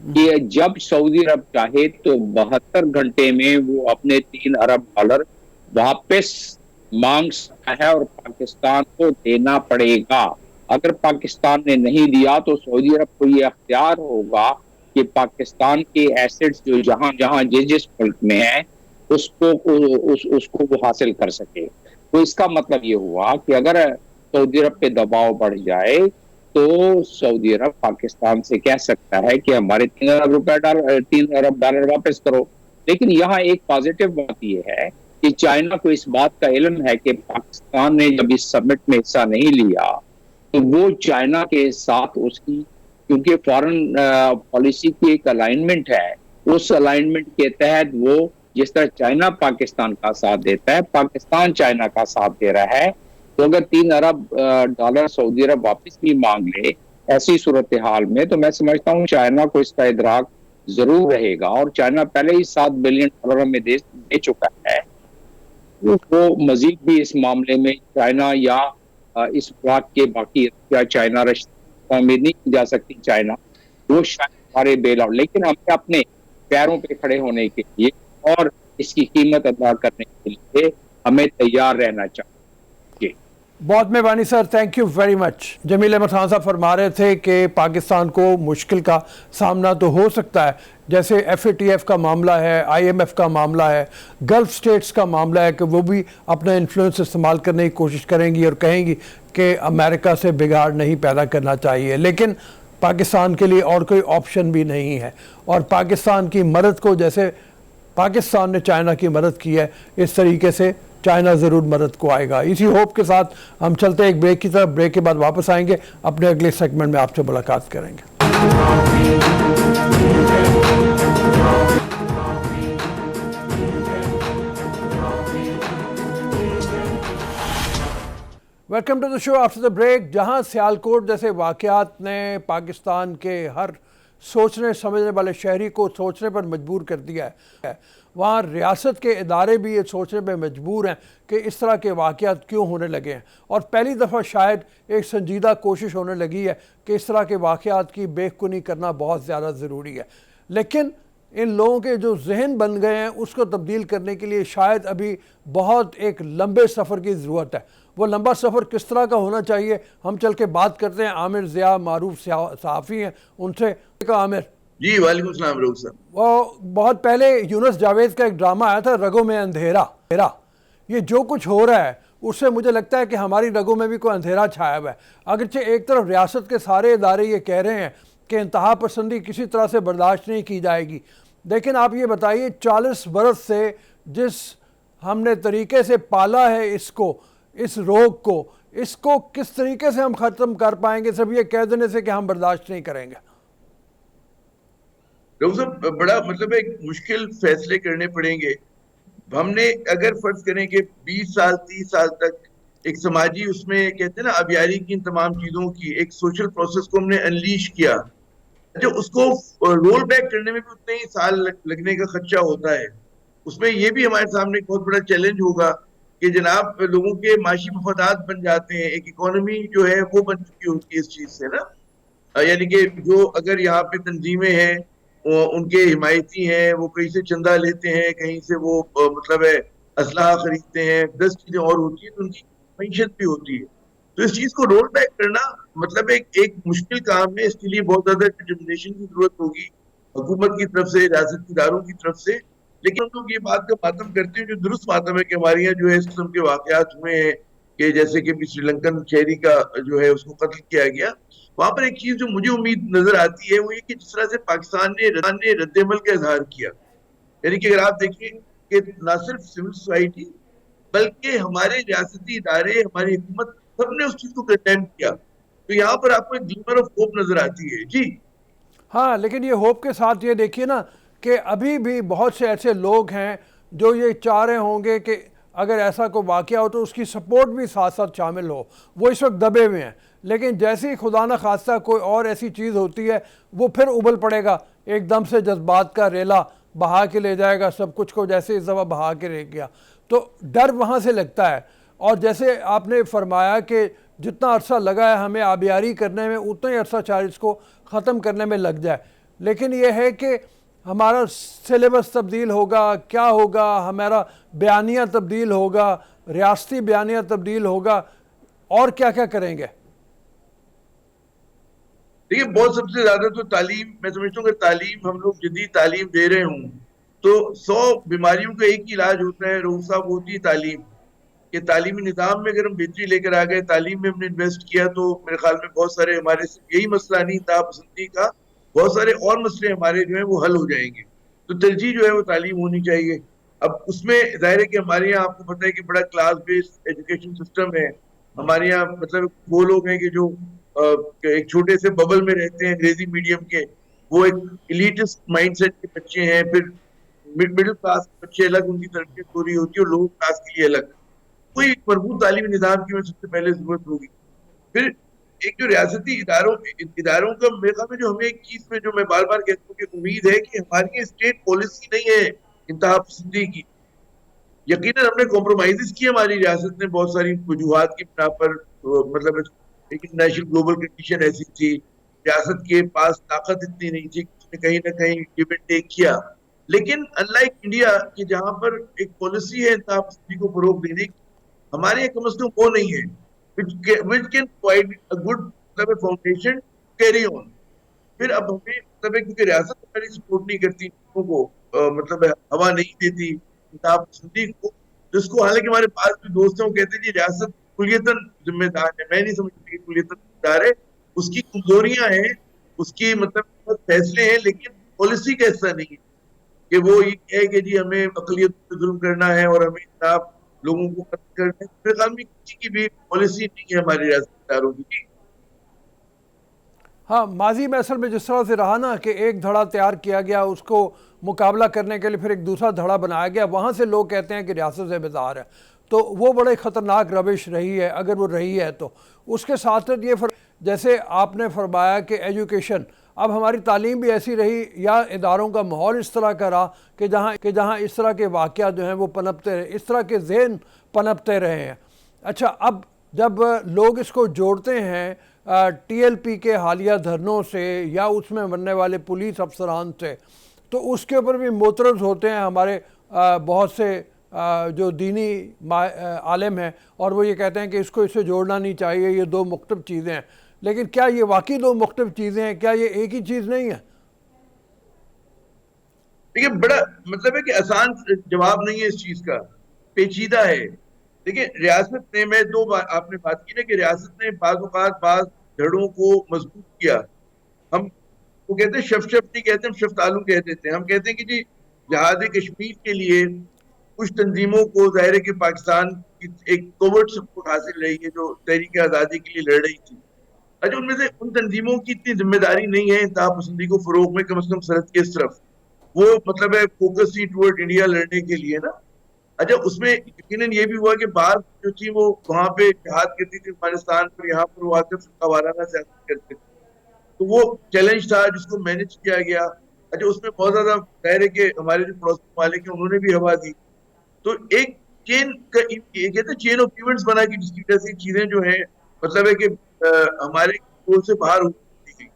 کہ جب سعودی عرب چاہے تو 72 گھنٹے میں وہ اپنے $3 ارب واپس مانگ سکتا ہے اور پاکستان کو دینا پڑے گا. اگر پاکستان نے نہیں دیا تو سعودی عرب کو یہ اختیار ہوگا کہ پاکستان کے ایسٹس جو جہاں جہاں جس ملک میں ہیں اس کو وہ حاصل کر سکے. تو اس کا مطلب یہ ہوا کہ اگر سعودی عرب پہ دباؤ بڑھ جائے تو سعودی عرب پاکستان سے کہہ سکتا ہے کہ ہمارے $3 ارب واپس کرو. لیکن یہاں ایک پازیٹو بات یہ ہے کہ چائنا کو اس بات کا علم ہے کہ پاکستان نے جب اس سمٹ میں حصہ نہیں لیا تو وہ چائنا کے ساتھ اس کی کیونکہ فارن پالیسی کی ایک الائنمنٹ ہے, اس الائنمنٹ کے تحت وہ جس طرح چائنا پاکستان کا ساتھ دیتا ہے پاکستان چائنا کا ساتھ دے رہا ہے. تو اگر $3 ارب سعودی عرب واپس بھی مانگ لے ایسی صورتحال میں تو میں سمجھتا ہوں چائنا کو اس کا ادراک ضرور رہے گا, اور چائنا پہلے ہی $7 بلین میں دے چکا ہے. وہ مزید بھی اس معاملے میں چائنا یا اس بلاک کے باقی یا چائنا امید نہیں کی جا سکتی چائنا وہ شاید ہمارے بیل آؤٹ, لیکن ہمیں اپنے پیروں پہ کھڑے ہونے کے لیے اور اس کی قیمت ادا کرنے کے لیے ہمیں تیار رہنا چاہیے. بہت مہربانی سر, تھینک یو ویری مچ. جمیل احمد خان صاحب فرما رہے تھے کہ پاکستان کو مشکل کا سامنا تو ہو سکتا ہے, جیسے ایف اے ٹی ایف کا معاملہ ہے, آئی ایم ایف کا معاملہ ہے, گلف سٹیٹس کا معاملہ ہے کہ وہ بھی اپنا انفلوئنس استعمال کرنے کی کوشش کریں گی اور کہیں گی کہ امریکہ سے بگاڑ نہیں پیدا کرنا چاہیے. لیکن پاکستان کے لیے اور کوئی آپشن بھی نہیں ہے, اور پاکستان کی مدد کو جیسے پاکستان نے چائنا کی مدد کی ہے اس طریقے سے چائنا ضرور مدد کو آئے گا. اسی ہوپ کے ساتھ ہم چلتے ہیں ایک بریک کی طرف. بریک کے بعد واپس آئیں گے, اپنے اگلے سیگمنٹ میں آپ سے ملاقات کریں گے. Welcome to the show after the break. جہاں سیالکوٹ جیسے واقعات نے پاکستان کے ہر سوچنے سمجھنے والے شہری کو سوچنے پر مجبور کر دیا ہے, وہاں ریاست کے ادارے بھی یہ سوچنے پہ مجبور ہیں کہ اس طرح کے واقعات کیوں ہونے لگے ہیں, اور پہلی دفعہ شاید ایک سنجیدہ کوشش ہونے لگی ہے کہ اس طرح کے واقعات کی بے کنی کرنا بہت زیادہ ضروری ہے. لیکن ان لوگوں کے جو ذہن بن گئے ہیں اس کو تبدیل کرنے کے لیے شاید ابھی بہت ایک لمبے سفر کی ضرورت ہے. وہ لمبا سفر کس طرح کا ہونا چاہیے ہم چل کے بات کرتے ہیں. عامر ضیاء معروف صحافی ہیں, ان سے. عامر جی وعلیکم السلام روک صاحب. وہ بہت پہلے یونس جاوید کا ایک ڈرامہ آیا تھا رگوں میں اندھیرا. یہ جو کچھ ہو رہا ہے اس سے مجھے لگتا ہے کہ ہماری رگوں میں بھی کوئی اندھیرا چھایا ہوا ہے. اگرچہ ایک طرف ریاست کے سارے ادارے یہ کہہ رہے ہیں کہ انتہا پسندی کسی طرح سے برداشت نہیں کی جائے گی, لیکن آپ یہ بتائیے 40 برس سے جس ہم نے طریقے سے پالا ہے اس روگ کو, اس کو کس طریقے سے ہم ختم کر پائیں گے صرف یہ کہہ دینے سے کہ ہم برداشت نہیں کریں گے؟ ڈاکٹر صاحب بڑا مطلب ایک مشکل فیصلے کرنے پڑیں گے. ہم نے اگر فرض کریں کہ 20 سال 30 سال تک ایک سماجی اس میں کہتے ہیں نا ابیاری کی ان تمام چیزوں کی ایک سوشل پروسیس کو ہم نے انلیش کیا, جو اس کو رول بیک کرنے میں بھی اتنے ہی سال لگنے کا خدشہ ہوتا ہے. اس میں یہ بھی ہمارے سامنے ایک بہت بڑا چیلنج ہوگا کہ جناب لوگوں کے معاشی مفادات بن جاتے ہیں, ایک اکانومی جو ہے وہ بن چکی ہوتی ہے اس چیز سے نا. یعنی کہ جو اگر یہاں پہ تنظیمیں ہیں ان کے حمایتی ہیں, وہ کہیں سے چندہ لیتے ہیں, کہیں سے وہ مطلب ہے اسلحہ خریدتے ہیں, 10 چیزیں اور ہوتی ہیں, تو ان کی معیشت بھی ہوتی ہے. تو اس چیز کو رول بیک کرنا مطلب ایک مشکل کام ہے. اس کے لیے بہت زیادہ ڈٹرمنیشن کی ضرورت ہوگی حکومت کی طرف سے, ریاستی اداروں کی طرف سے. لیکن ہم لوگ یہ بات کا ماتم کرتے ہیں جو درست ماتم ہے کہ ہمارے یہاں جو ہے اس قسم کے واقعات ہوئے ہیں کہ جیسے کہ سری لنکن شہری کا جو ہے اس کو قتل کیا گیا. وہاں پر ایک چیز جو مجھے امید نظر آتی ہے وہ یہ کہ جس طرح سے پاکستان نے رد عمل کا اظہار کیا, یعنی کہ اگر آپ دیکھیں کہ نہ صرف سول سوسائٹی بلکہ ہمارے ریاستی ادارے, ہماری حکومت, سب نے اس چیز کو کنڈیم کیا. تو یہاں پر آپ کو ایک گلمر آف ہوپ نظر آتی ہے. جی ہاں, لیکن یہ ہوپ کے ساتھ یہ دیکھیے نا کہ ابھی بھی بہت سے ایسے لوگ ہیں جو یہ چاہ رہے ہوں گے کہ اگر ایسا کوئی واقعہ ہو تو اس کی سپورٹ بھی ساتھ ساتھ شامل ہو. وہ اس وقت دبے ہوئے ہیں, لیکن جیسے ہی خدا نہ خواستہ کوئی اور ایسی چیز ہوتی ہے وہ پھر ابل پڑے گا, ایک دم سے جذبات کا ریلا بہا کے لے جائے گا سب کچھ کو, جیسے اس دفعہ بہا کے لے گیا. تو ڈر وہاں سے لگتا ہے. اور جیسے آپ نے فرمایا کہ جتنا عرصہ لگا ہے ہمیں آبیاری کرنے میں اتنا ہی عرصہ چاہے اس کو ختم کرنے میں لگ جائے. لیکن یہ ہے کہ ہمارا سلیبس تبدیل ہوگا، کیا ہوگا، ہمارا بیانیہ تبدیل ہوگا، ریاستی بیانیہ تبدیل ہوگا، اور کیا کیا کریں گے؟ دیکھیے بہت سب سے زیادہ تو تعلیم، میں سمجھتا ہوں کہ تعلیم، ہم لوگ جدید تعلیم دے رہے ہوں تو 100 بیماریوں کا ایک ہی علاج ہوتا ہے روح صاحب، ہوتی ہے تعلیم. کہ تعلیمی نظام میں اگر ہم بہتری لے کر آ گئے، تعلیم میں ہم نے انویسٹ کیا، تو میرے خیال میں بہت سارے ہمارے یہی مسئلہ نہیں انتہا پسندی کا، بہت سارے اور مسئلے ہمارے جو ہیں وہ حل ہو جائیں گے. تو ترجیح جو ہے وہ تعلیم ہونی چاہیے. اب اس میں ظاہر ہے کہ ہمارے یہاں آپ کو پتہ ہے کہ بڑا کلاس بیسڈ ایجوکیشن سسٹم ہے ہمارے یہاں. مطلب وہ لوگ ہیں کہ جو ایک چھوٹے سے ببل میں رہتے ہیں انگریزی میڈیم کے، وہ ایک ایلیٹسٹ مائنڈ سیٹ کے بچے ہیں. پھر مڈل کلاس کے بچے الگ، ان کی تربیت پوری ہوتی ہے، اور لوور کلاس کے لیے الگ. کوئی مربوط تعلیمی نظام کی سب سے پہلے ضرورت ہوگی. پھر ایک جو ریاستی اداروں کا میرے خیال میں جو ہمیں ایک چیز میں جو میں بار بار کہتا ہوں کہ امید ہے کہ ہماری اسٹیٹ پالیسی نہیں ہے انتہا پسندی کی. یقیناً ہم نے کمپرومائز کی ہماری ریاست نے بہت ساری وجوہات کی بنا پر. مطلب انٹرنیشنل گلوبل کنڈیشن ایسی تھی، ریاست کے پاس طاقت اتنی نہیں تھی، اس نے کہیں نہ کہیں گیو اینڈ ٹیک کیا. لیکن انلائک انڈیا کہ جہاں پر ایک پالیسی ہے انتہا پسندی کو فروغ دینے کی، ہمارے یہاں کم از کم وہ نہیں ہے which can provide a good مطلب فاؤنڈیشن کیری آن. پھر اب ہمیں مطلب ہے کیونکہ ریاست ہماری سپورٹ نہیں کرتی کو، مطلب ہوا نہیں دیتی انتہا پسندی کو، جس کو حالانکہ ہمارے پاس بھی دوست ہیں وہ کہتے ہیں جی ریاست کلیتاً ذمہ دار ہے. میں نہیں سمجھتی کہ کلیتاً ذمہ دار ہے، اس کی کمزوریاں ہیں، اس کی مطلب فیصلے ہیں، لیکن پالیسی کا حصہ نہیں ہے کہ وہ یہ ہے کہ جی ہمیں اقلیت پہ ظلم کرنا ہے اور ہمیں انصاف لوگوں کو قتل کرنا ہے. میرے خیال میں کسی کی بھی پالیسی نہیں ہے ہماری ریاستی اداروں کی. ہاں، ماضی میں اصل میں جس طرح سے رہا نا کہ ایک دھڑا تیار کیا گیا، اس کو مقابلہ کرنے کے لیے پھر ایک دوسرا دھڑا بنایا گیا، وہاں سے لوگ کہتے ہیں کہ ریاست سے بیزار ہے. تو وہ بڑے خطرناک روش رہی ہے اگر وہ رہی ہے. تو اس کے ساتھ یہ جیسے آپ نے فرمایا کہ ایجوکیشن، اب ہماری تعلیم بھی ایسی رہی یا اداروں کا ماحول اس طرح کا رہا کہ جہاں اس طرح کے واقعات جو ہیں وہ پنپتے رہے، اس طرح کے ذہن پنپتے رہے ہیں. اچھا، اب جب لوگ اس کو جوڑتے ہیں ٹی ایل پی کے حالیہ دھرنوں سے یا اس میں مرنے والے پولیس افسران سے، تو اس کے اوپر بھی معترض ہوتے ہیں ہمارے بہت سے جو دینی عالم ہیں، اور وہ یہ کہتے ہیں کہ اس سے جوڑنا نہیں چاہیے، یہ دو مختلف چیزیں ہیں. لیکن کیا یہ واقعی دو مختلف چیزیں ہیں؟ کیا یہ ایک ہی چیز نہیں ہے؟ دیکھیے بڑا مطلب ہے کہ آسان جواب نہیں ہے اس چیز کا، پیچیدہ ہے. دیکھیں ریاست نے، میں دو بار آپ نے بات کی نا کہ ریاست نے بعض اوقات بعض دھڑوں کو مضبوط کیا. ہم وہ کہتے ہیں شف نہیں کہتے، ہم شفتالو کہہ دیتے ہیں. ہم کہتے ہیں کہ جی جہاد کشمیر کے لیے کچھ تنظیموں کو ظاہر ہے کہ پاکستان کی ایک کوورٹ سپورٹ حاصل رہی ہے جو تحریک آزادی کے لیے لڑ رہی تھی. اچھا، ان میں سے ان تنظیموں کی اتنی ذمہ داری نہیں ہے انتہا پسندی کو فروغ میں، کم از کم سرحد کی اس طرف وہ مطلب ہے فوکس تھی ٹورڈ انڈیا لڑنے کے لیے نا. اچھا، اس میں یقیناً یہ بھی ہوا کہ بعض جو تھی وہ وہاں پہ جہاد کرتی تھی افغانستان پر، یہاں پر وہ آ کر فرقہ وارانہ سیاست کرتے تھے. تو وہ چیلنج تھا جس کو مینج کیا گیا. اچھا، اس میں بہت زیادہ ظاہر ہے کہ ہمارے جو پڑوسی ممالک ہیں انہوں نے بھی ہوا دی. تو ایک چین کا یہ کہتے ہیں چین آف ایونٹس بنا کی، جس کی وجہ سے چیزیں جو ہیں مطلب ہے کہ ہمارے کنٹرول سے باہر ہو گئی.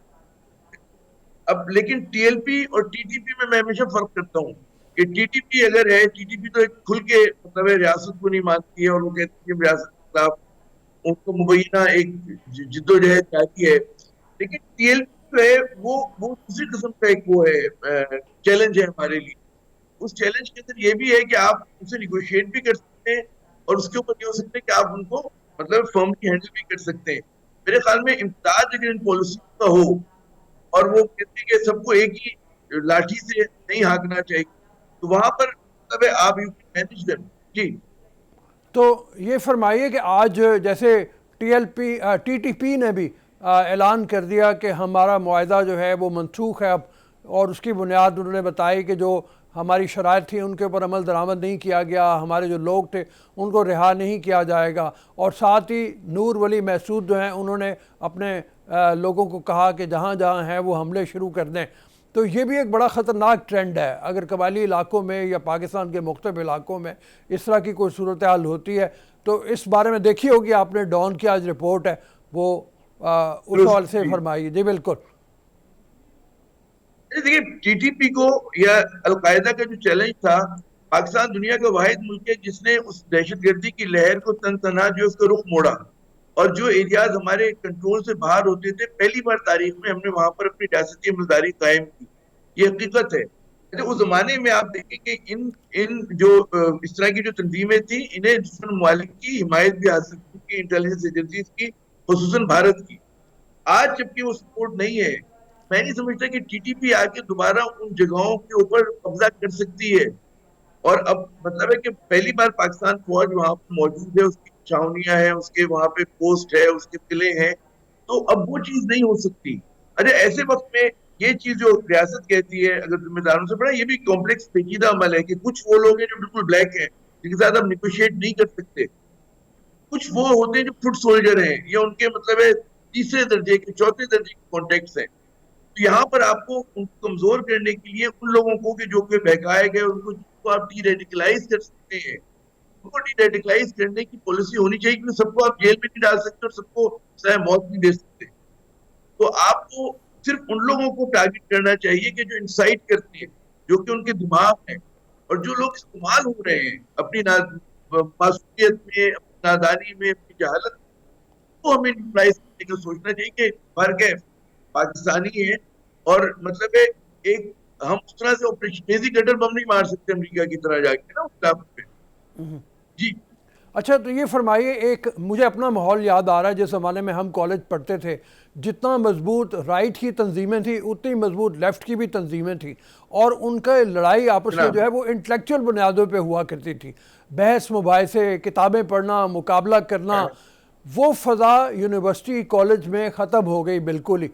اب لیکن ٹی ایل پی اور ٹی ٹی پی میں ہمیشہ فرق کرتا ہوں کہ ٹی ٹی پی اگر ہے، ٹی ٹی پی تو ایک کھل کے مطلب ہے ریاست کو نہیں مانتی ہے، اور وہ کہتی ہے ریاست کے خلاف ان کو مبینہ ایک جدوجہد جاری ہے. لیکن ٹی ایل پی جو ہے وہ دوسری قسم کا ایک وہ ہے چیلنج ہے ہمارے لیے. اس چیلنج کے اندر یہ بھی ہے کہ آپ ان سے نیگوشیٹ بھی کر سکتے ہیں، اور اس کے اوپر یہ ہو سکتے ہیں کہ آپ ان کو مطلب فرملی ہینڈل بھی کر سکتے ہیں. میرے خیال میں امتیاز اگر ان پالیسیوں کا ہو، اور وہ کہتے ہیں کہ سب کو ایک ہی لاٹھی سے نہیں ہانکنا چاہیے، تو وہاں پر مطلب ہے آپ یو کین مینج دیم. جی تو یہ فرمائیے کہ آج جیسے ٹی ٹی پی نے بھی اعلان کر دیا کہ ہمارا معاہدہ جو ہے وہ منسوخ ہے اب، اور اس کی بنیاد انہوں نے بتائی کہ جو ہماری شرائط تھی ان کے اوپر عمل درآمد نہیں کیا گیا، ہمارے جو لوگ تھے ان کو رہا نہیں کیا جائے گا. اور ساتھ ہی نور ولی محسود جو ہیں انہوں نے اپنے لوگوں کو کہا کہ جہاں جہاں ہیں وہ حملے شروع کر دیں. تو یہ بھی ایک بڑا خطرناک ٹرینڈ ہے. اگر قبائلی علاقوں میں یا پاکستان کے مختلف علاقوں میں اس طرح کی کوئی صورتحال ہوتی ہے تو اس بارے میں دیکھی ہوگی آپ نے، ڈان کی آج رپورٹ ہے وہ اس حوالے سے فرمائیے. جی بالکل. دیکھیے ٹی ٹی پی کو یا القاعدہ کا جو چیلنج تھا، پاکستان دنیا کا واحد ملک ہے جس نے اس دہشت گردی کی لہر کو تن تنہا جو اس کا رخ موڑا، اور جو ایریاز ہمارے کنٹرول سے باہر ہوتے تھے پہلی بار تاریخ میں ہم نے وہاں پر اپنی ریاستی عملداری قائم کی. یہ حقیقت ہے. اس زمانے میں آپ دیکھیں کہ ان جو اس طرح کی جو تنظیمیں تھیں انہیں دشمن ممالک کی حمایت بھی حاصل کی، انٹیلیجنس ایجنسیز کی، خصوصاً بھارت کی. آج جبکہ وہ سپورٹ نہیں ہے، میں نہیں سمجھتا کہ ٹی ٹی پی آ کے دوبارہ ان جگہوں کے اوپر قبضہ کر سکتی ہے. اور اب مطلب ہے کہ پہلی بار پاکستان فوج وہاں پر موجود ہے، اس کی چھاونیاں ہیں، اس کے وہاں پہ پوسٹ ہے، اس کے قلعے ہیں، تو اب وہ چیز نہیں ہو سکتی. اچھا ایسے وقت میں یہ چیز جو ریاست کہتی ہے اگر ذمہ داروں سے پڑھا، یہ بھی کمپلیکس پیچیدہ عمل ہے کہ کچھ وہ لوگ ہیں جو بالکل بلیک ہیں جن کے ساتھ ہم نیگوشیٹ نہیں کر سکتے، کچھ وہ ہوتے ہیں جو فٹ سولجر ہیں یا ان کے مطلب ہے تیسرے درجے کے چوتھے درجے کے کانٹیکٹس ہیں. تو یہاں پر آپ کو ان کو کمزور کرنے کے لیے ان لوگوں کو کہ جو کہ بہکائے گئے ان کو آپ ڈی ریڈیکلائز کر سکتے ہیں، ان کو ڈی ریڈیکلائز کرنے کی پالیسی ہونی چاہیے، کیونکہ سب کو آپ جیل میں نہیں ڈال سکتے اور سب کو سزائے موت نہیں دے سکتے. تو آپ کو صرف ان لوگوں کو ٹارگٹ کرنا چاہیے کہ جو انسائٹ کرتے ہیں، جو کہ ان کے دماغ ہیں، اور جو لوگ استعمال ہو رہے ہیں اپنی معصومیت میں، اپنی نادانی میں، اپنی جہالت میں، تو ہمیں نیوٹرلائز کرنے کا سوچنا چاہیے کہ فرق ہے پاکستانی ہے اور مطلب ہے ایک ہم اس طرح سے آپریشن بیزی کٹر بم نہیں مار سکتے امریکہ کی طرح جا کے نا اس علاقے پہ. جی اچھا تو یہ فرمائیے، ایک مجھے اپنا ماحول یاد آ رہا ہے جس زمانے میں ہم کالج پڑھتے تھے، جتنا مضبوط رائٹ کی تنظیمیں تھیں اتنی مضبوط لیفٹ کی بھی تنظیمیں تھیں، اور ان کا لڑائی آپس میں جناب. جو ہے وہ انٹلیکچوئل بنیادوں پہ ہوا کرتی تھی، بحث مباحثے، کتابیں پڑھنا، مقابلہ کرنا. وہ فضا یونیورسٹی کالج میں ختم ہو گئی بالکل ہی.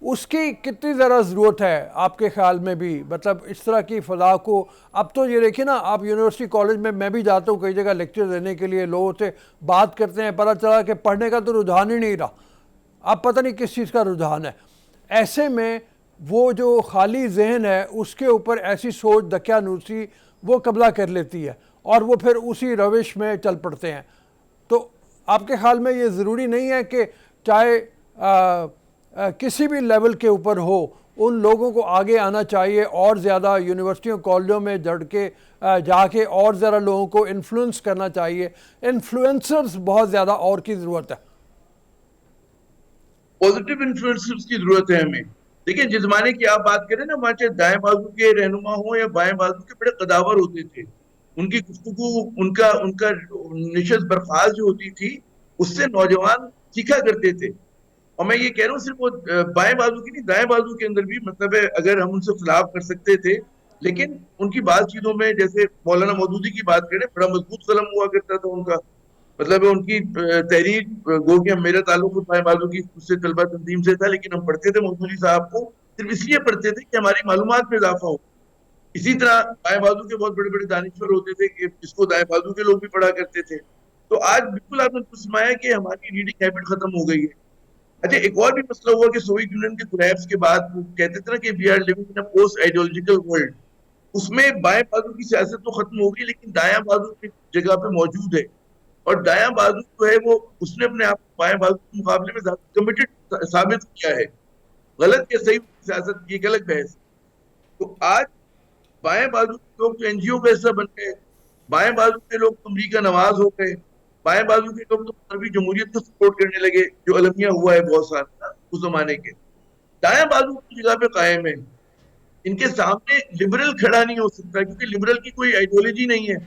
اس کی کتنی ذرا ضرورت ہے آپ کے خیال میں بھی، مطلب اس طرح کی فضا کو؟ اب تو یہ دیکھیں نا، آپ یونیورسٹی کالج میں بھی جاتا ہوں کئی جگہ لیکچر دینے کے لیے، لوگوں سے بات کرتے ہیں، پتہ چلا کہ پڑھنے کا تو رجحان ہی نہیں رہا، اب پتہ نہیں کس چیز کا رجحان ہے. ایسے میں وہ جو خالی ذہن ہے اس کے اوپر ایسی سوچ دقیانوسی وہ قبضہ کر لیتی ہے اور وہ پھر اسی روش میں چل پڑتے ہیں. تو آپ کے خیال میں یہ ضروری نہیں ہے کہ چاہے کسی بھی لیول کے اوپر ہو، ان لوگوں کو آگے آنا چاہیے اور زیادہ یونیورسٹیوں کالجوں میں جڑ کے جا کے اور زیادہ لوگوں کو انفلوئنس کرنا چاہیے؟ انفلوئنسرز بہت زیادہ اور کی ضرورت ہے. پازیٹیو انفلوئنسرز کی ضرورت ہے ہمیں. دیکھیں جس زمانے کی آپ بات کریں نا، وہاں چاہے دائیں بازو کے رہنما ہوں یا بائیں بازو کے، بڑے قداور ہوتے تھے. ان کی گفتگو، ان کا نشست برخاست جو ہوتی تھی اس سے نوجوان سیکھا کرتے تھے. اور میں یہ کہہ رہا ہوں صرف وہ بائیں بازو کی نہیں، دائیں بازو کے اندر بھی مطلب ہے اگر ہم ان سے خلاف کر سکتے تھے، لیکن ان کی بات چیزوں میں جیسے مولانا مودودی کی بات کریں، بڑا مضبوط قلم ہوا کرتا تھا ان کا. مطلب ان کی تحریر، گو کہ میرا تعلق بائیں بازو کی اس سے طلبہ تنظیم سے تھا، لیکن ہم پڑھتے تھے مودودی صاحب کو صرف اس لیے پڑھتے تھے کہ ہماری معلومات میں اضافہ ہو. اسی طرح بائیں بازو کے بہت بڑے بڑے دانشور ہوتے تھے کہ جس کو دائیں بازو کے لوگ بھی پڑھا کرتے تھے. تو آج بالکل آپ نے فرمایا کہ ہماری ریڈنگ ہیبٹ ختم ہو گئی ہے. اچھا ایک اور بھی مسئلہ ہوا کہ سوویت یونین کے کولیپس کے بعد وہ کہتے تھے نا کہ we are living in a post ideological world. اس میں بائیں بازو کی سیاست تو ختم ہو گئی، لیکن دایاں بازو کی جگہ پہ موجود ہے. اور دایاں بازو جو ہے وہ اس نے اپنے آپ کو بائیں بازو کے مقابلے میں زیادہ کمیٹڈ ثابت کیا ہے. غلط یا صحیح سیاست کی ایک الگ بحث. تو آج بائیں بازو کے لوگ تو این جی او کا حصہ بن گئے، بائیں بازو کے لوگ تو امریکہ نواز ہو گئے، بائیں بازو کے لوگ تو عربی جمہوریت کو سپورٹ کرنے لگے جو المیہ ہوا ہے بہت سارا اس زمانے کے. دائیں بازو کی جگہ پہ قائم ہے. ان کے سامنے لبرل کھڑا نہیں ہو سکتا کیونکہ لبرل کی کوئی آئیڈیولوجی نہیں ہے.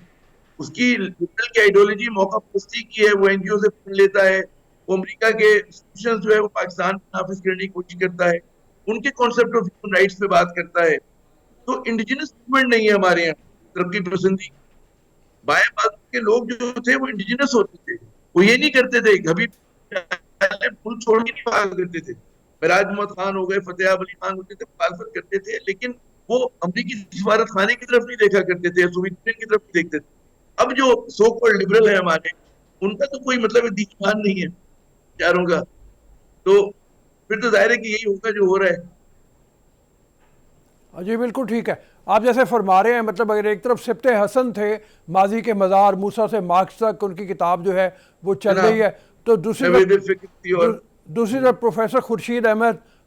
اس کی لبرل کی آئیڈیولوجی موقع پرستی کی ہے، وہ این جی او سے فنڈ لیتا ہے، وہ امریکہ کے انسٹیٹیوشنز جو ہے وہ پاکستان میں نافذ کرنے کی کوشش کرتا ہے، ان کے کانسیپٹ آف ہیومن رائٹس پہ بات کرتا ہے. تو انڈیجنس موومنٹ نہیں ہے ہمارے یہاں ترقی پسندی. بائیں بازو کے لوگ جو تھے وہ انڈیجنس ہوتے تھے، وہ یہ نہیں کرتے تھے کبھی ملک چھوڑ کے نہیں بھاگا کرتے تھے. مراج محمد خان ہو گئے، فتح علی خان ہوتے تھے، مخالفت کرتے تھے، لیکن وہ امریکی سفارت خانے کی طرف نہیں دیکھا کرتے تھے، سوویت یونین کی طرف نہیں دیکھتے تھے. اب جو سو کالڈ لبرل ہے ہمارے، ان کا تو کوئی مطلب دیوان نہیں ہے چاروں کا. تو پھر تو ظاہر ہے کہ یہی ہوگا جو ہو رہا ہے. جی بالکل ٹھیک ہے. آپ جیسے فرما رہے ہیں، مطلب اگر ایک طرف سبط حسن تھے، ماضی کے مزار، موسیٰ سے مارکس تک ان کی کتاب جو ہے وہ چل رہی ہے، تو دوسری طرف پروفیسر خورشید احمد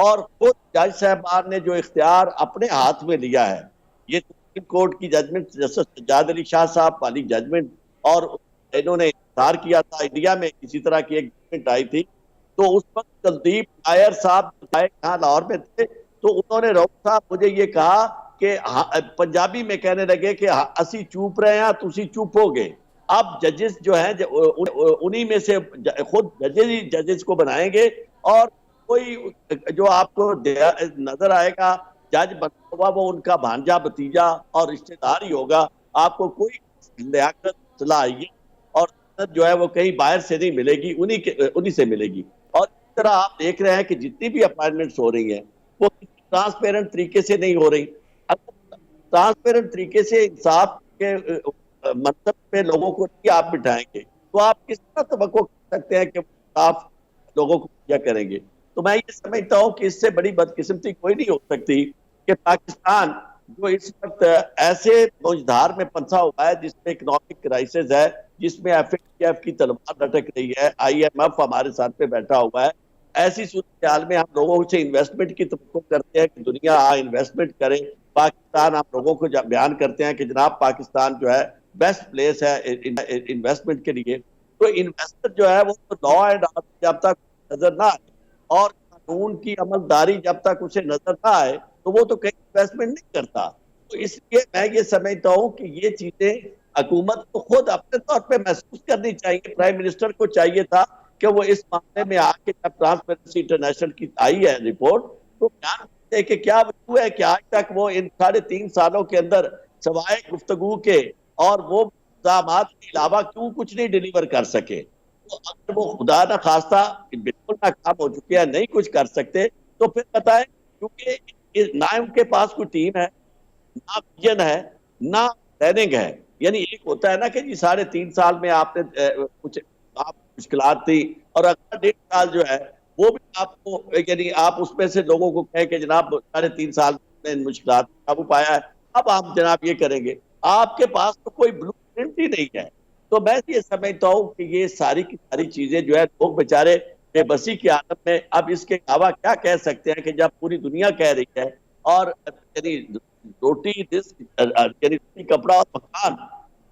اور خود جج صاحبان نے جو اختیار اپنے ہاتھ میں لیا ہے، یہ سپریم کورٹ کی ججمنٹ، جسٹس سجاد علی شاہ صاحب والی ججمنٹ، اور انہوں نے اظہار کیا تھا انڈیا میں اسی طرح کی ایک ججمنٹ آئی تھی، تو اس وقت کلدیپ نائر صاحب یہاں لاہور میں تھے، تو انہوں نے رؤف صاحب مجھے یہ کہا کہ پنجابی میں کہنے لگے کہ اسی چوپ رہے ہیں تسی چوپ ہو گے. اب ججز جو ہیں انہی میں سے خود ججز کو بنائیں گے، اور کوئی جو آپ کو نظر آئے گا جج بنا ہوا وہ ان کا بھانجا بھتیجا اور رشتہ دار ہی ہوگا. آپ کو کوئی لیاقت، صلاحیت اور جو ہے وہ کہیں باہر سے نہیں ملے گی، انہی سے ملے گی. اور اس طرح آپ دیکھ رہے ہیں کہ جتنی بھی اپائنٹمنٹس ہو رہی ہیں وہ ٹرانسپیرنٹ طریقے سے نہیں ہو رہی. اگر ٹرانسپیرنٹ طریقے سے انصاف کے منصب پہ لوگوں کو نہیں آپ بٹھائیں گے تو آپ کس طرح توقع کر سکتے ہیں کہ انصاف لوگوں کو کیا کریں گے؟ تو میں یہ سمجھتا ہوں کہ اس سے بڑی بدقسمتی کوئی نہیں ہو سکتی کہ پاکستان جو اس وقت ایسے موجدھار میں پھنسا ہوا ہے جس میں اکنامک کرائسس ہے، جس میں ایف اے ٹی ایف کی تلوار لٹک رہی ہے، آئی ایم ایف ہمارے ساتھ پہ بیٹھا ہوا ہے، ایسی صورتحال میں ہم لوگوں سے انویسٹمنٹ کی توقع کرتے ہیں کہ دنیا انویسٹمنٹ کرے. پاکستان ہم لوگوں کو بیان کرتے ہیں کہ جناب پاکستان جو ہے بیسٹ پلیس ہے انویسٹمنٹ کے لیے. تو انویسٹر جو ہے وہ لا اینڈ آرڈر جب تک نظر نہ آئے اور قانون کی عملداری جب تک اسے نظر نہ آئے تو وہ تو کہیں انویسٹمنٹ نہیں کرتا. تو اس لیے میں یہ سمجھتا ہوں کہ یہ چیزیں حکومت کو خود اپنے طور پہ محسوس کرنی چاہیے. پرائم منسٹر کو چاہیے تھا کہ وہ اس معاملے میں آ کے جب ٹرانسپیرنسی انٹرنیشنل کی آئی ہے رپورٹ تو بیان کرتے کہ کیا وجہ ہے کہ آج تک وہ ان 3.5 سالوں کے اندر سوائے گفتگو کے اور وہ الزامات کے علاوہ کیوں کچھ نہیں ڈیلیور کر سکے. تو اگر وہ خدا نہ خواستہ بالکل ناکام ہو چکے ہیں، نہیں کچھ کر سکتے، تو پھر بتائیں، کیونکہ نہ ان کے پاس کوئی ٹیم ہے، نہ ویژن ہے، نہ پلاننگ ہے. یعنی ایک ہوتا ہے نا کہ جی 3.5 سال میں آپ نے کچھ مشکلات تھی، اور اگلا 1.5 سال جو ہے وہ بھی آپ کو، یعنی آپ اس میں سے لوگوں کو کہیں کہ جناب 3.5 سال میں ان مشکلات قابو پایا ہے، اب آپ جناب یہ کریں گے. آپ کے پاس تو کوئی بلو پرنٹ ہی نہیں ہے. تو میں یہ سمجھتا ہوں کہ یہ ساری کی ساری چیزیں جو ہے لوگ بیچارے بے بسی کی حالت میں اب اس کے علاوہ کیا کہہ سکتے ہیں کہ جب پوری دنیا کہہ رہی ہے، اور یعنی روٹی یعنی کپڑا اور مکان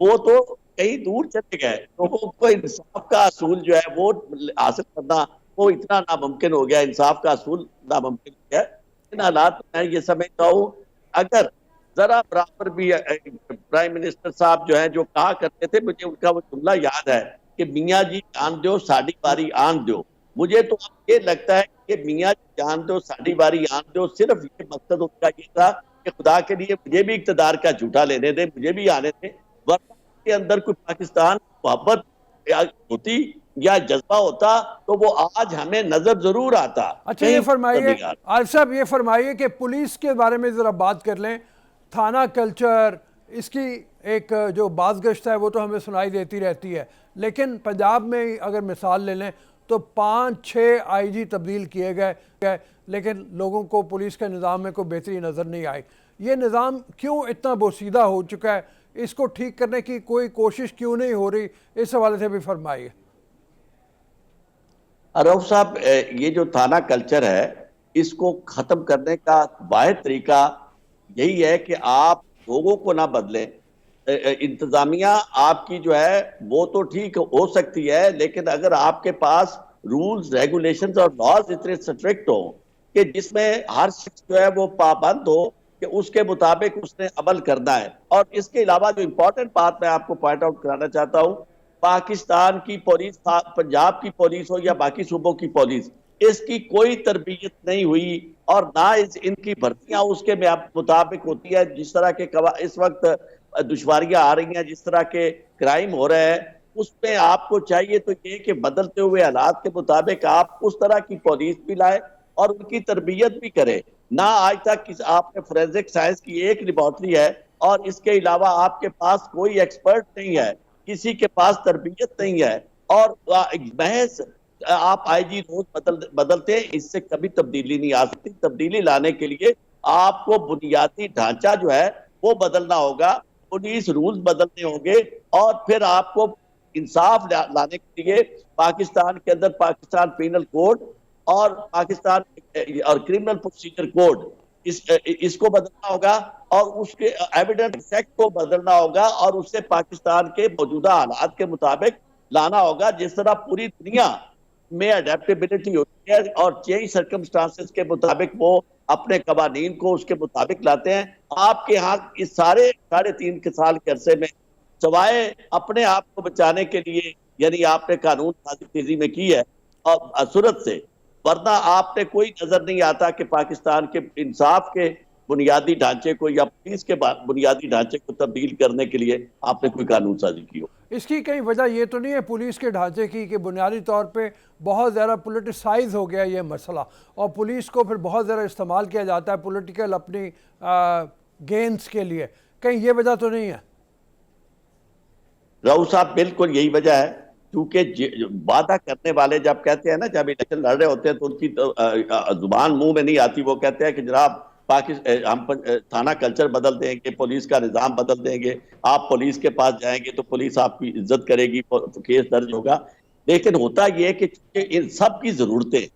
وہ تو کہیں دور چلے گئے. لوگوں کو انصاف کا اصول جو ہے وہ حاصل کرنا وہ اتنا ناممکن ہو گیا، انصاف کا اصول ناممکن ہو گیا. ان حالات میں یہ سمجھتا ہوں اگر ذرا برابر بھی پرائم منسٹر صاحب جو ہیں جو کہا کرتے تھے، مجھے ان کا وہ جملہ یاد ہے کہ میاں جی جان دو ساڑی باری آن دو. مجھے تو اب یہ لگتا ہے کہ میاں جی جان دو ساڑی باری آن دو صرف یہ مقصد ان کا یہ تھا کہ خدا کے لیے مجھے بھی اقتدار کا جھوٹا لینے دیں، مجھے بھی آنے دیں. ورنہ کے اندر کوئی پاکستان محبت ہوتی یا جذبہ ہوتا تو وہ آج ہمیں نظر ضرور آتا. اچھا یہ فرمائیے عارف صاحب، یہ فرمائیے کہ پولیس کے بارے میں ذرا بات کر لیں. تھانہ کلچر، اس کی ایک جو بازگشت ہے وہ تو ہمیں سنائی دیتی رہتی ہے، لیکن پنجاب میں اگر مثال لے لیں تو 5-6 آئی جی تبدیل کیے گئے، لیکن لوگوں کو پولیس کے نظام میں کوئی بہتری نظر نہیں آئی. یہ نظام کیوں اتنا بوسیدہ ہو چکا ہے؟ اس کو ٹھیک کرنے کی کوئی کوشش کیوں نہیں ہو رہی؟ اس حوالے سے بھی فرمائیے. رؤف صاحب، یہ جو تھانہ کلچر ہے اس کو ختم کرنے کا واحد طریقہ یہی ہے کہ آپ لوگوں کو نہ بدلیں. انتظامیہ آپ کی جو ہے وہ تو ٹھیک ہو سکتی ہے، لیکن اگر آپ کے پاس رولز، ریگولیشنز اور لاز اتنے سٹرکٹ ہوں کہ جس میں ہر شخص جو ہے وہ پابند ہو کہ اس کے مطابق اس نے عمل کرنا ہے. اور اس کے علاوہ جو امپورٹنٹ بات میں آپ کو پوائنٹ آؤٹ کرانا چاہتا ہوں، پاکستان کی پولیس، پنجاب کی پولیس ہو یا باقی صوبوں کی پولیس، اس کی کوئی تربیت نہیں ہوئی اور نہ ان کی بھرتیاں اس کے مطابق ہوتی ہے. جس طرح کے اس وقت دشواریاں آ رہی ہیں، جس طرح کے کرائم ہو رہے ہیں، اس میں آپ کو چاہیے تو یہ کہ بدلتے ہوئے حالات کے مطابق آپ اس طرح کی پولیس بھی لائے اور ان کی تربیت بھی کرے. نہ آج تک آپ نے فورینزک سائنس کی ایک لیبارٹری ہے اور اس کے علاوہ آپ کے پاس کوئی ایکسپرٹ نہیں ہے، کسی کے پاس تربیت نہیں ہے، اور محض آپ آئی جی روز بدلتے ہیں، اس سے کبھی تبدیلی نہیں آ سکتی. تبدیلی لانے کے لیے آپ کو بنیادی ڈھانچہ جو ہے وہ بدلنا ہوگا، پولیس رولز بدلنے ہوں گے، اور پھر آپ کو انصاف لانے کے لیے پاکستان کے اندر پاکستان پینل کوڈ اور پاکستان اور کرمنل پروسیجر کوڈ اس کو بدلنا ہوگا اور اس کے ایویڈنس ایکٹ کو بدلنا ہوگا اور اسے پاکستان کے موجودہ حالات کے مطابق لانا ہوگا. جس طرح پوری دنیا میں اڈیپٹیبلٹی ہوتی ہے اور چینج سرکمسٹانسز کے مطابق وہ اپنے قوانین کو اس کے مطابق لاتے ہیں, آپ کے ہاں اس سارے 3.5 سال کے عرصے میں سوائے اپنے آپ کو بچانے کے لیے یعنی آپ نے قانون سازی تیزی میں کی ہے اور صورت سے, ورنہ آپ نے کوئی نظر نہیں آتا کہ پاکستان کے انصاف کے بنیادی ڈھانچے کو یا پولیس کے بنیادی ڈھانچے کو تبدیل کرنے کے لیے آپ نے کوئی قانون سازی کی ہو. اس کی کہیں وجہ یہ تو نہیں ہے پولیس کے ڈھانچے کی کہ بنیادی طور پہ بہت زیادہ پولیٹیسائز ہو گیا یہ مسئلہ اور پولیس کو پھر بہت زیادہ استعمال کیا جاتا ہے پولیٹیکل اپنی گینز کے لیے, کہیں یہ وجہ تو نہیں ہے؟ رؤوف صاحب بالکل یہی وجہ ہے, کیونکہ وعدہ کرنے والے جب کہتے ہیں نا, جب الیکشن لڑ رہے ہوتے ہیں تو ان کی زبان منہ میں نہیں آتی, وہ کہتے ہیں کہ جناب ہم تھانہ کلچر بدل دیں گے, پولیس کا نظام بدل دیں گے, آپ پولیس کے پاس جائیں گے تو پولیس آپ کی عزت کرے گی, کیس درج ہوگا. لیکن ہوتا یہ ہے کہ ان سب کی ضرورتیں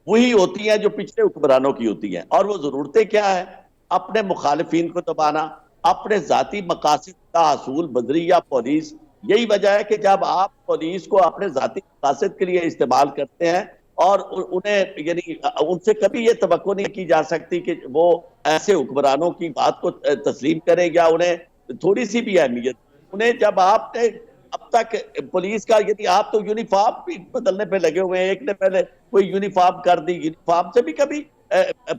وہی ہوتی ہیں جو پچھلے حکمرانوں کی ہوتی ہیں, اور وہ ضرورتیں کیا ہے؟ اپنے مخالفین کو دبانا, اپنے ذاتی مقاصد کا حصول بذریعہ پولیس. یہی وجہ ہے کہ جب آپ پولیس کو اپنے ذاتی مقاصد کے لیے استعمال کرتے ہیں اور انہیں یعنی ان سے کبھی یہ توقع نہیں کی جا سکتی کہ وہ ایسے حکمرانوں کی بات کو تسلیم کریں یا انہیں تھوڑی سی بھی اہمیت. انہیں جب آپ نے اب تک پولیس کا یعنی آپ تو یونیفارم بھی بدلنے پہ لگے ہوئے ہیں, ایک نے پہلے کوئی یونیفارم کر دی, یونیفارم سے بھی کبھی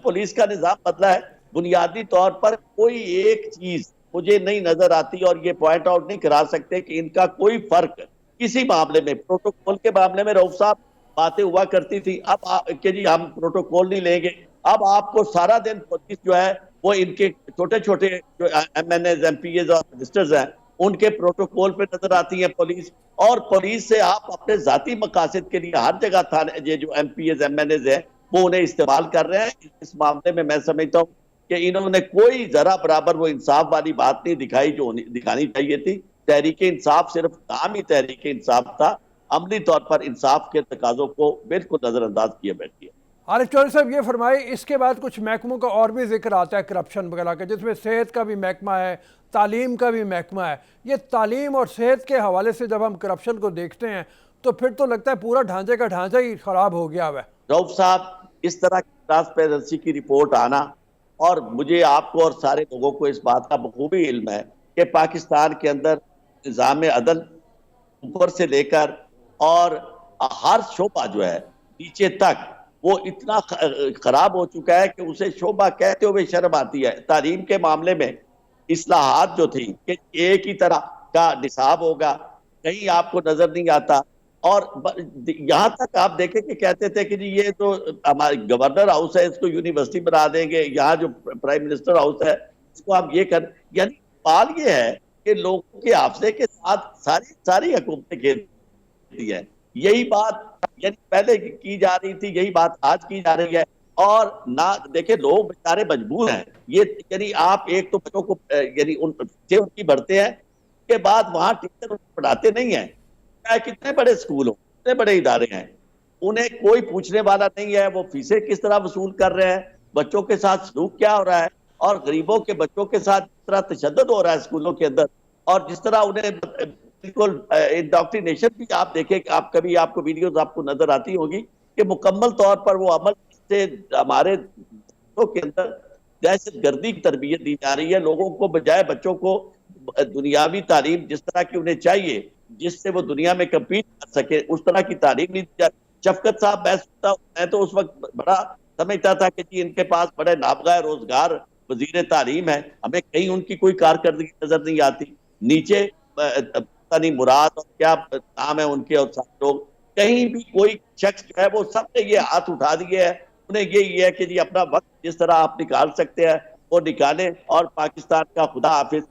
پولیس کا نظام بدلا ہے. بنیادی طور پر کوئی ایک چیز مجھے نہیں نظر آتی اور یہ پوائنٹ آؤٹ نہیں کرا سکتے کہ ان کا کوئی فرق کسی معاملے میں, پروٹوکول کے معاملے میں رؤوف صاحب باتیں ہوا کرتی تھی, اب کہ جی ہم پروٹوکول نہیں لیں گے, اب آپ کو سارا دن پولیس جو ہے وہ ان کے چھوٹے چھوٹے جو M N As, M P As اور منسٹرز ہیں ان کے پروٹوکول پہ نظر آتی ہے پولیس, اور پولیس سے آپ اپنے ذاتی مقاصد کے لیے ہر جگہ تھانے یہ جو M P As, M N As ہیں وہ انہیں استعمال کر رہے ہیں. اس معاملے میں سمجھتا ہوں کہ انہوں نے کوئی ذرا برابر وہ انصاف والی بات نہیں دکھائی جو دکھانی چاہیے تھی. تحریک انصاف صرف نام ہی تحریک انصاف تھا, عملی طور پر انصاف کے تقاضوں کو بالکل نظر انداز کیا بیٹھی ہے. عارف چودھری صاحب یہ فرمائے, اس کے بعد کچھ محکموں کا اور بھی ذکر آتا ہے کرپشن وغیرہ کا, جس میں صحت کا بھی محکمہ ہے, تعلیم کا بھی محکمہ ہے. یہ تعلیم اور صحت کے حوالے سے جب ہم کرپشن کو دیکھتے ہیں تو پھر تو لگتا ہے پورا ڈھانچے کا ڈھانچہ ہی خراب ہو گیا ہے. رؤوف صاحب اس طرح کی ٹرانسپیرنسی کی رپورٹ آنا, اور مجھے آپ کو اور سارے لوگوں کو اس بات کا بخوبی علم ہے کہ پاکستان کے اندر نظام عدل اوپر سے لے کر اور ہر شعبہ جو ہے نیچے تک وہ اتنا خراب ہو چکا ہے کہ اسے شعبہ کہتے ہوئے شرم آتی ہے. تعلیم کے معاملے میں اصلاحات جو تھی کہ ایک ہی طرح کا نصاب ہوگا, کہیں آپ کو نظر نہیں آتا, اور یہاں تک آپ دیکھیں کہ کہتے تھے کہ جی یہ تو ہمارے گورنر ہاؤس ہے, اس کو یونیورسٹی بنا دیں گے, یہاں جو پرائم منسٹر ہاؤس ہے اس کو ہم یہ کر, یعنی سوال یہ ہے کہ لوگوں کے حافظے کے ساتھ ساری حکومتیں کھیلتی ہیں. یہی بات یعنی پہلے کی جا رہی تھی, یہی بات آج کی جا رہی ہے, اور نہ دیکھیں لوگ بیچارے مجبور ہیں. یہ یعنی آپ ایک تو بچوں کو یعنی ان کی بڑھتے ہیں کے بعد وہاں ٹیچر پڑھاتے نہیں ہیں, کتنے بڑے اسکول ہوں, کتنے بڑے ادارے ہیں, انہیں کوئی پوچھنے والا نہیں ہے وہ فیسیں کس طرح وصول کر رہے ہیں, بچوں کے ساتھ سلوک کیا ہو رہا ہے, اور غریبوں کے بچوں کے ساتھ جس طرح تشدد ہو رہا ہے اسکولوں کے اندر, اور جس طرح انہیں بالکل انڈاکٹرینیشن بھی آپ دیکھیں کہ آپ کبھی آپ کو ویڈیوز آپ کو نظر آتی ہوگی کہ مکمل طور پر وہ عمل سے ہمارے کے اندر دہشت گردی کی تربیت دی جا رہی ہے. لوگوں کو بجائے بچوں کو دنیاوی تعلیم جس طرح کی انہیں چاہیے جس سے وہ دنیا میں کمپیٹ کر سکے اس طرح کی تعلیم نہیں دی جاتی. شفقت صاحب میں تو اس وقت بڑا سمجھتا تھا کہ جی ان کے پاس بڑے نابغہ روزگار وزیر تعلیم ہے, ہمیں کہیں ان کی کوئی کارکردگی نظر نہیں آتی. نیچے پتہ نہیں مراد اور کیا نام ہے ان کے, اور سب لوگ کہیں بھی کوئی شخص جو ہے وہ سب نے یہ ہاتھ اٹھا دیے ہے, انہیں یہی ہے کہ جی اپنا وقت جس طرح آپ نکال سکتے ہیں وہ نکالیں, اور پاکستان کا خدا حافظ